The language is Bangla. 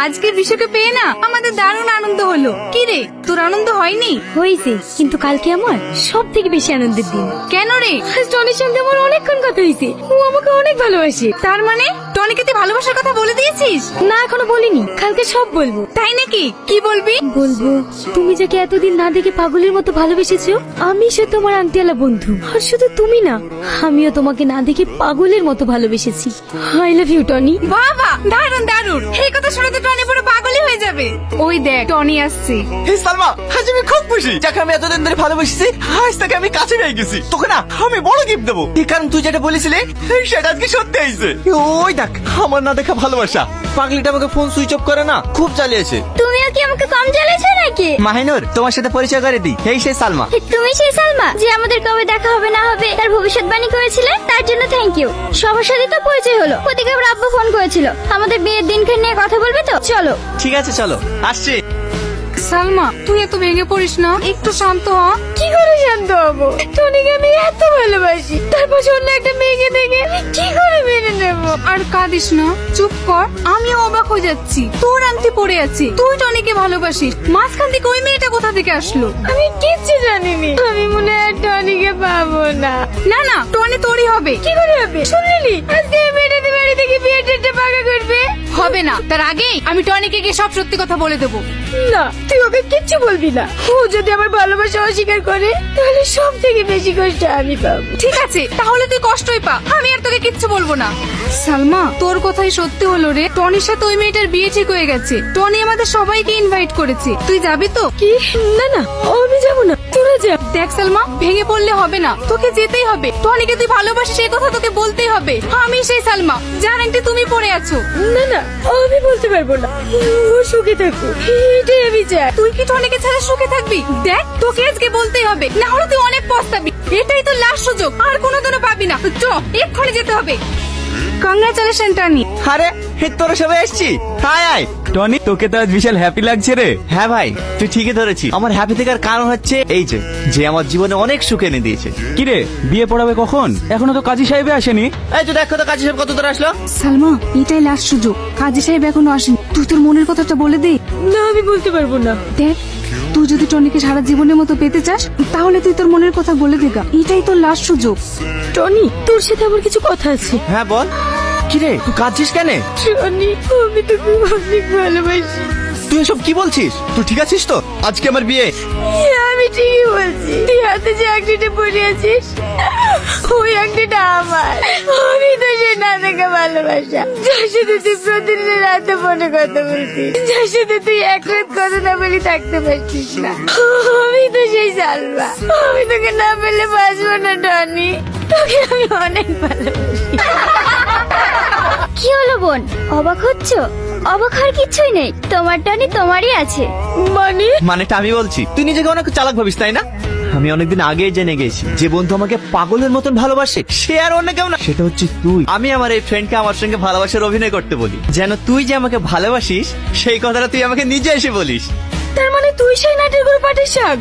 আজকের বিষয়কে পেয়ে না আমাদের দারুণ আনন্দ হলো। কি রে, তোর আনন্দ হয়নি? হয়েছে, কিন্তু কালকে আমার সব থেকে বেশি আনন্দের দিন। কেন রে? টনির সঙ্গে আমার অনেকক্ষণ কথা হয়েছে, ও আমাকে অনেক ভালোবাসে। তার মানে টনিকে তুই ভালোবাসার কথা বলে দিয়েছিস? না, এখনো বলিনি, কালকে সব বলবো। তাই নাকি? কি বলবি? বলবো তুমি যাকে এতদিন না দেখে পাগলের মতো ভালোবেসেছো, আমি সে তোমার আংটিওয়ালা বন্ধু। আর শুধু তুমি না, আমিও তোমাকে না দেখে পাগলের মতো ভালোবেসেছি। I love you Tony. বাবা, দারুণ দারুণ। এই কথা শুনে তো টনি পুরো পাগলই হয়ে যাবে। ওই দেখ, টনি আসছে। হে সালমা, আজ আমি খুব খুশি। যাকে আমি এতদিন ধরে ভালোবেসেছি, আজ তাকে আমি কাছে পেয়ে গেছি। তোকে না আমি বড় গিফট দেবো, কারণ তুই যেটা বলেছিলি সেটা আজকে সত্যি হয়েছে। ওই দেখ, আমার না দেখা ভালোবাসা। পাগলিটা আমাকে ফোন সুইচ অফ করে না, খুব জ্বালিয়েছে। তুমিও কি আমাকে কম জ্বালিয়েছো নাকি? মাহিনুর, তোমার সাথে পরিচয় করে দিই, এই সেই সালমা। তুমি সেই সালমা যে আমাদের কবে দেখা হবে না হবে তার ভবিষ্যৎবাণী করেছিলে? তার জন্য থ্যাংক ইউ। সবার সাথে তো পরিচয় হলো, ওদিকে আবার আব্বু ফোন করেছিল আমাদের বিয়ের দিনখান নিয়ে কথা বলবে তো। চলো। ঠিক আছে, চলো, আসছি। সালমা, তুই এত ভেঙে পড়িস না, একটু শান্ত হ। কি করে শান্ত হবো? টনিকে আমি এত ভালোবাসি, তারপর অন্য একটা মেয়েকে দেখে আমি কি করে মেনে নেবো? আর কাঁদিস না, চুপ কর। আমিও অবাক হয়ে যাচ্ছি, তোর আংটি পড়ে আছে, তুই টনিকে ভালোবাসিস, মাঝখান থেকে ওই মেয়েটা কোথা থেকে আসলো? আমি কিচ্ছু জানিনি, আমি মনে হয় টনিকে পাবো না। না না, টনি তোরই হবে। কি করে হবে? শুনলি আজকে এই মেয়েটাতে বাড়ি থেকে বিয়ে টেটে পাকা করবে। হবে না, তার আগেই আমি টনিকে গিয়ে সব সত্যি কথা বলে দেবো। না, তুই ওকে কিচ্ছু বলবি না। ও যদি আমার ভালোবাসা অস্বীকার করে, তাহলে সব থেকে বেশি কষ্ট আমি পাবো। ঠিক আছে, তাহলে তুই কষ্টই পা, আমি আর তোকে কিচ্ছু বলবো না। সালমা, তোর কথাই সত্যি হলো রে। টনির সাথে ওই মেয়েটার বিয়ে ঠিক হয়ে গেছে। টনি আমাদের সবাইকে ইনভাইট করেছে, তুই যাবি তো? কি? না না, আমি যাবো না, তোরা যা। দেখ সালমা, ভেঙে পড়লে হবে না, তোকে যেতেই হবে। টনিকে তুই ভালোবাসিস সেই কথা তোকে বলতেই হবে। আমি সেই সালমা যার আংটি তুমি পরে আছো। না না, আমি বলতে পারবো না। ও সুখে থাকো, এটাই আমি চাই। তুই কি টনিকে ছাড়া সুখে থাকবি? দেখ, তোকে আজকে বলতেই হবে, না হলে তুই অনেক পস্তাবি। এটাই তো লাস্ট সুযোগ, আর কোনোদিনও পাবি না। চ, এক্ষুনি যেতে হবে। Congratulation Tony. আরে, তোরা সবাই আসছি। আয় আয়। টনি, তোকে তো আজ বিশাল হ্যাপি লাগছে রে। হ্যাঁ ভাই, তুই ঠিকই ধরেছিস। আমার হ্যাপি থাকার কারণ হচ্ছে এই যে আমার জীবনে অনেক সুখ এনে দিয়েছে। কি রে, বিয়ে পড়াবে কখন? এখনো তো কাজী সাহেবে আসেনি। এই তো দেখো তো কাজী সাহেব কত দূর আসলো। সালমা, এটাই লাস্ট সুযোগ। কাজী সাহেব এখনো আসেনি, তুই তোর মনের কথাটা বলে দে। না, আমি বলতে পারবো না। দেখ, তুই যদি টনিকে সারা জীবনের মতো পেতে চাস, তাহলে তুই তোর মনের কথা বলে দেগা। এটাই তোর লাস্ট সুযোগ। টনি, তোর সাথে আমার কিছু কথা আছে। হ্যাঁ বল। কি রে, তুই কাঁদছিস কেন? টনি, আমি তোকে অনেক ভালোবাসি। তুই এসব কি বলছিস? তুই ঠিক আছিস তো? আজকে আমার বিয়ে। আমি ঠিকই বলছি। তুই হাতে যে আংটিটা পরে আছিস, ওই আংটিটা আমার। আমি তো সে না দেখা ভালোবাসা, যার সাথে তুই প্রতিদিন রাতে ফোনে কথা বলছিস, যার সাথে তুই এক রাত কথা না বলে থাকতে পারছিস না। আমি তো সেই সালমা, আমি তোকে না পেলে বাঁচবো না টনি। তোকে আমি অনেক ভালোবাসি। কি হলো বোন, অবাক হচ্ছ? অবাক হওয়ার কিছুই নেই, তোমার টনি তোমারই আছে। মানেটা আমি বলছি, তুই নিজেকে অনেক চালাক ভাবিস, তাই না? আমি অনেকদিন আগেই জেনে গেছি যে বন্ধু আমাকে পাগলের মতন ভালোবাসে, সে আর অন্য কেউ না, সেটা হচ্ছে তুই। আমি আমার এই ফ্রেন্ডকে আমার সঙ্গে ভালোবাসার অভিনয় করতে বলি, যেন তুই যে আমাকে ভালোবাসিস সেই কথাটা তুই আমাকে নিজে এসে বলিস। তার মানে তুই সেই নাটের গরু পাটের শাক?